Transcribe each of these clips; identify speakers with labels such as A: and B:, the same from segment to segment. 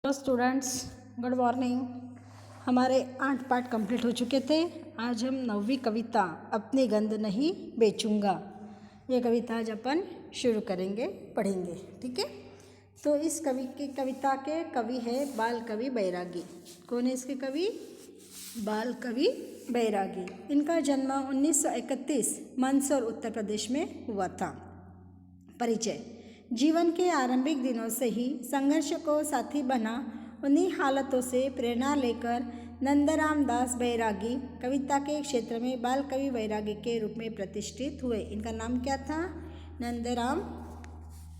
A: Hello students, good morning. हमारे 8 पाठ complete हो चुके थे। आज हम 9वीं कविता अपनी गंध नहीं बेचूंगा, ये कविता आज अपन शुरू करेंगे, पढ़ेंगे। ठीक है, तो इस कविता के कवि है बाल कवि बैरागी। कौन है इसके कवि? बाल कवि बैरागी। इनका जन्म 1931 मंदसौर उत्तर प्रदेश में हुआ था। परिचय: जीवन के आरंभिक दिनों से ही संघर्ष को साथी बना, उन्हीं हालातों से प्रेरणा लेकर नंदराम दास बैरागी कविता के क्षेत्र में बाल कवि बैरागी के रूप में प्रतिष्ठित हुए। इनका नाम क्या था?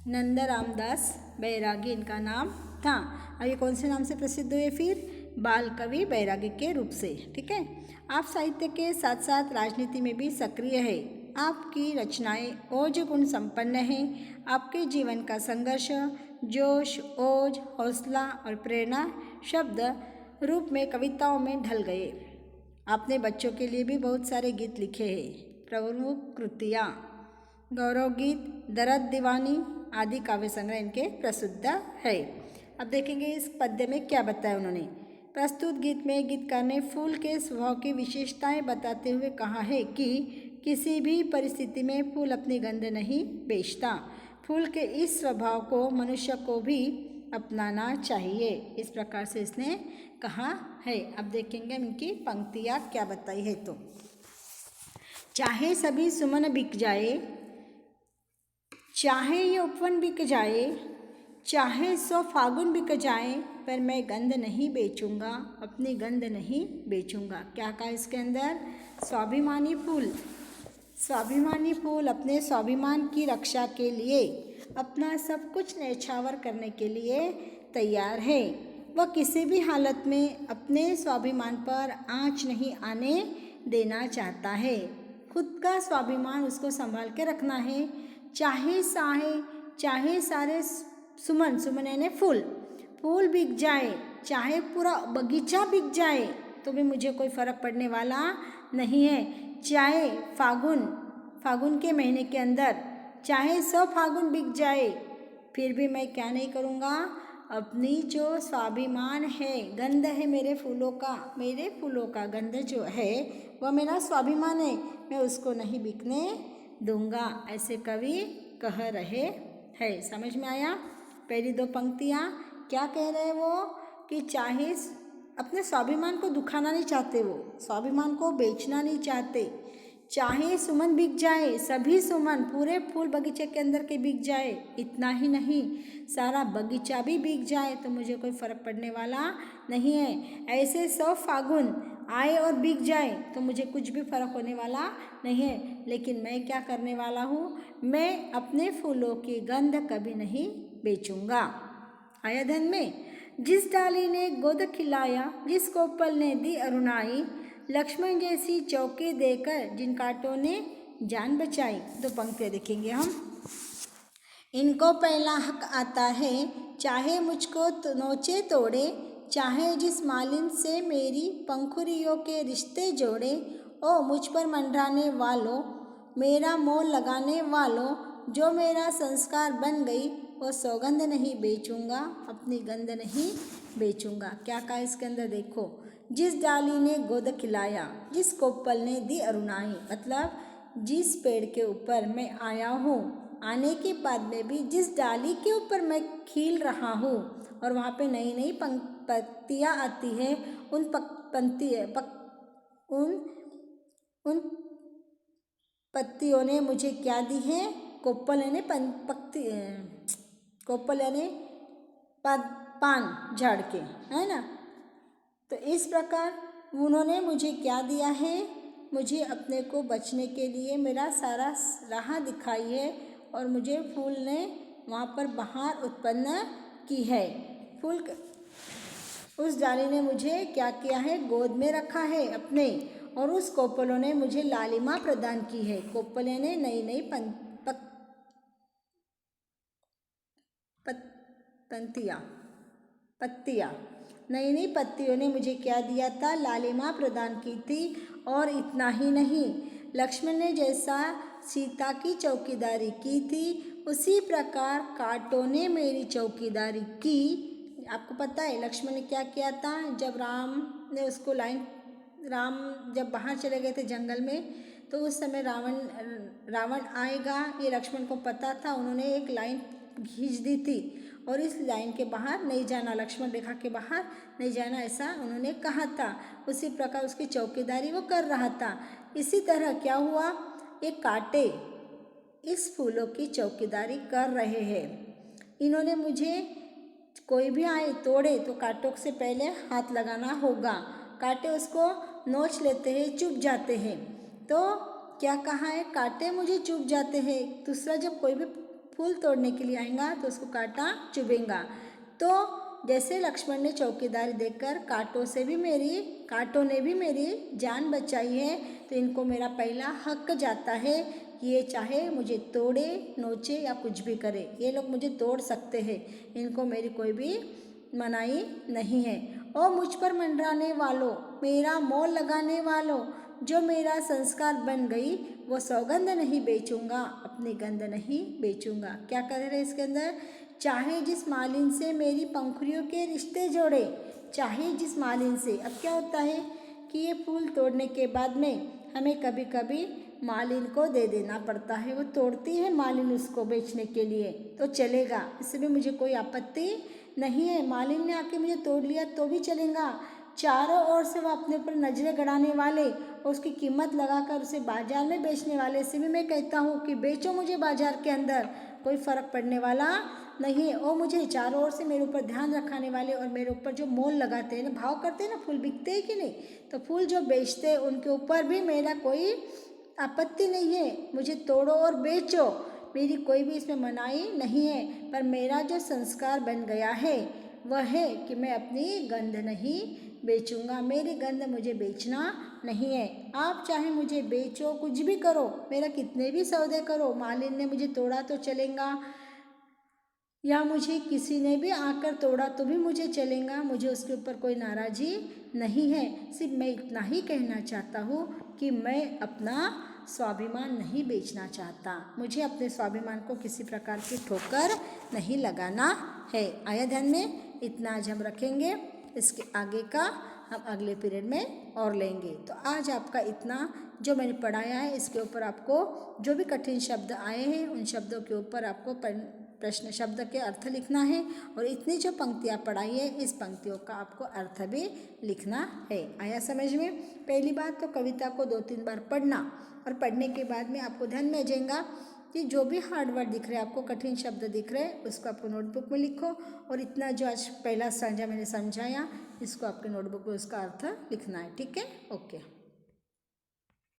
A: नंदराम दास बैरागी इनका नाम था। अब ये कौन से नाम से प्रसिद्ध हुए? फिर बाल कवि बैरागी के रूप से। ठीक है, आप साहित्य के साथ साथ राजनीति में भी सक्रिय है। आपकी रचनाएं ओज गुण संपन्न हैं। आपके जीवन का संघर्ष जोश, ओज, हौसला और प्रेरणा शब्द रूप में कविताओं में ढल गए। आपने बच्चों के लिए भी बहुत सारे गीत लिखे हैं। प्रमुख कृतियाँ: गौरव गीत, दर्द दीवानी आदि काव्य संग्रह इनके प्रसिद्ध है। अब देखेंगे इस पद्य में क्या बताया उन्होंने। प्रस्तुत गीत में गीतकार ने फूल के स्वभाव की विशेषताएं बताते हुए कहा है कि किसी भी परिस्थिति में फूल अपनी गंध नहीं बेचता। फूल के इस स्वभाव को मनुष्य को भी अपनाना चाहिए, इस प्रकार से इसने कहा है। अब देखेंगे हम इनकी पंक्तियाँ क्या बताई है। तो चाहे सभी सुमन बिक जाए, चाहे ये उपवन बिक जाए, चाहे 100 फागुन बिक जाए, पर मैं गंध नहीं बेचूंगा, अपनी गंध नहीं बेचूंगा। क्या कहा इसके अंदर? स्वाभिमानी फूल। स्वाभिमानी फूल अपने स्वाभिमान की रक्षा के लिए अपना सब कुछ न्यौछावर करने के लिए तैयार है। वह किसी भी हालत में अपने स्वाभिमान पर आँच नहीं आने देना चाहता है। खुद का स्वाभिमान उसको संभाल के रखना है। चाहे सारे सुमन यानी फूल बिक जाए, चाहे पूरा बगीचा बिक जाए, तो भी मुझे कोई फ़र्क पड़ने वाला नहीं है। चाहे फागुन के महीने के अंदर चाहे 100 फागुन बिक जाए, फिर भी मैं क्या नहीं करूँगा? अपनी जो स्वाभिमान है, गंध है मेरे फूलों का गंध जो है वह मेरा स्वाभिमान है, मैं उसको नहीं बिकने दूंगा, ऐसे कवि कह रहे हैं। समझ में आया? पहली 2 पंक्तियाँ क्या कह रहे हैं वो? कि चाहे अपने स्वाभिमान को दुखाना नहीं चाहते, वो स्वाभिमान को बेचना नहीं चाहते। चाहे सुमन बिक जाए, सभी सुमन पूरे फूल बगीचे के अंदर के बिक जाए, इतना ही नहीं सारा बगीचा भी बिक जाए तो मुझे कोई फ़र्क पड़ने वाला नहीं है। ऐसे 100 फागुन आए और बिक जाए तो मुझे कुछ भी फ़र्क होने वाला नहीं है। लेकिन मैं क्या करने वाला हूँ? मैं अपने फूलों की गंध कभी नहीं बेचूंगा। आया ध्यान में? जिस डाली ने गोद खिलाया, जिस कोपल ने दी अरुणाई, लक्ष्मण जैसी चौकी देकर जिन कांटों ने जान बचाई। 2 पंक्तियाँ देखेंगे हम। इनको पहला हक आता है, चाहे मुझको नोचे तोड़े, चाहे जिस मालिन से मेरी पंखुड़ियों के रिश्ते जोड़े। ओ मुझ पर मंडराने वालों, मेरा मोल लगाने वालों, जो मेरा संस्कार बन गई, वो सौगंध नहीं बेचूंगा, अपनी गंध नहीं बेचूंगा। क्या कहा इसके अंदर? देखो, जिस डाली ने गोद खिलाया, जिस कोपल ने दी अरुणाई, मतलब जिस पेड़ के ऊपर मैं आया हूँ, आने के बाद में भी जिस डाली के ऊपर मैं खिल रहा हूँ और वहाँ पे नई नई पत्तियाँ आती हैं, उन पत्तियों ने मुझे क्या दी है? कोपल यानी कोपल यानी पान झाड़ के, है ना? तो इस प्रकार उन्होंने मुझे क्या दिया है? मुझे अपने को बचने के लिए मेरा सारा राह दिखाई है और मुझे फूल ने वहाँ पर बहार उत्पन्न की है। उस डाली ने मुझे क्या किया है? गोद में रखा है अपने, और उस कोपलों ने मुझे लालिमा प्रदान की है। कोपल यानी नई नई पत्तियाँ, नई नई पत्तियों ने मुझे क्या दिया था? लालिमा प्रदान की थी। और इतना ही नहीं, लक्ष्मण ने जैसा सीता की चौकीदारी की थी, उसी प्रकार कांटों ने मेरी चौकीदारी की। आपको पता है लक्ष्मण ने क्या किया था? जब राम ने उसको राम जब बाहर चले गए थे जंगल में, तो उस समय रावण आएगा ये लक्ष्मण को पता था। उन्होंने एक लाइन खींच दी थी और इस लाइन के बाहर नहीं जाना, लक्ष्मण रेखा के बाहर नहीं जाना, ऐसा उन्होंने कहा था। उसी प्रकार उसकी चौकीदारी वो कर रहा था। इसी तरह क्या हुआ, ये कांटे इस फूलों की चौकीदारी कर रहे हैं। इन्होंने मुझे, कोई भी आए तोड़े तो कांटों से पहले हाथ लगाना होगा। कांटे उसको नोच लेते हैं, चुभ जाते हैं। तो क्या कहा है, कांटे मुझे चुभ जाते हैं। दूसरा जब कोई भी फूल तोड़ने के लिए आएगा तो उसको कांटा चुभेगा। तो जैसे लक्ष्मण ने चौकीदारी देकर कांटों ने भी मेरी जान बचाई है, तो इनको मेरा पहला हक जाता है कि ये चाहे मुझे तोड़े, नोचे या कुछ भी करे, ये लोग मुझे तोड़ सकते हैं, इनको मेरी कोई भी मनाही नहीं है। और मुझ पर मंडराने वालों, मेरा मोल लगाने वालों, जो मेरा संस्कार बन गई, वो सौगंध नहीं बेचूंगा, अपनी गंध नहीं बेचूंगा। क्या कर रहे इसके अंदर, चाहे जिस मालिन से मेरी पंखुड़ियों के रिश्ते जोड़े, चाहे जिस मालिन से। अब क्या होता है कि ये फूल तोड़ने के बाद में हमें कभी कभी मालिन को दे देना पड़ता है, वो तोड़ती है मालिन उसको बेचने के लिए, तो चलेगा, इससे भी मुझे कोई आपत्ति नहीं है। मालिन ने आके मुझे तोड़ लिया तो भी चलेगा। चारों ओर से वो अपने ऊपर नजरें गड़ाने वाले और उसकी कीमत लगाकर उसे बाजार में बेचने वाले से भी मैं कहता हूँ कि बेचो मुझे बाजार के अंदर, कोई फ़र्क पड़ने वाला नहीं है। और मुझे चारों ओर से मेरे ऊपर ध्यान रखाने वाले और मेरे ऊपर जो मोल लगाते हैं ना, भाव करते हैं ना, फूल बिकते हैं कि नहीं, तो फूल जो बेचते हैं उनके ऊपर भी मेरा कोई आपत्ति नहीं है। मुझे तोड़ो और बेचो, मेरी कोई भी इसमें मनाही नहीं है। पर मेरा जो संस्कार बन गया है वह है कि मैं अपनी गंध नहीं बेचूंगा, मेरी गंध मुझे बेचना नहीं है। आप चाहे मुझे बेचो, कुछ भी करो, मेरा कितने भी सौदे करो, मालिन ने मुझे तोड़ा तो चलेगा या मुझे किसी ने भी आकर तोड़ा तो भी मुझे चलेगा, मुझे उसके ऊपर कोई नाराज़ी नहीं है। सिर्फ मैं इतना ही कहना चाहता हूँ कि मैं अपना स्वाभिमान नहीं बेचना चाहता, मुझे अपने स्वाभिमान को किसी प्रकार की ठोकर नहीं लगाना है। आया ध्यान में? इतना आज हम रखेंगे, इसके आगे का हम अगले पीरियड में और लेंगे। तो आज आपका इतना जो मैंने पढ़ाया है, इसके ऊपर आपको जो भी कठिन शब्द आए हैं उन शब्दों के ऊपर आपको प्रश्न शब्द के अर्थ लिखना है, और इतनी जो पंक्तियाँ पढ़ाई है इस पंक्तियों का आपको अर्थ भी लिखना है। आया समझ में? पहली बात तो कविता को 2-3 बार पढ़ना, और पढ़ने के बाद में आपको ध्यान में आ जाएगा कि जो भी हार्ड वर्ड दिख रहे हैं, आपको कठिन शब्द दिख रहे हैं, उसको आपको नोटबुक में लिखो, और इतना जो आज पहला सांझा मैंने समझाया इसको आपके नोटबुक में उसका अर्थ लिखना है। ठीक है? ओके।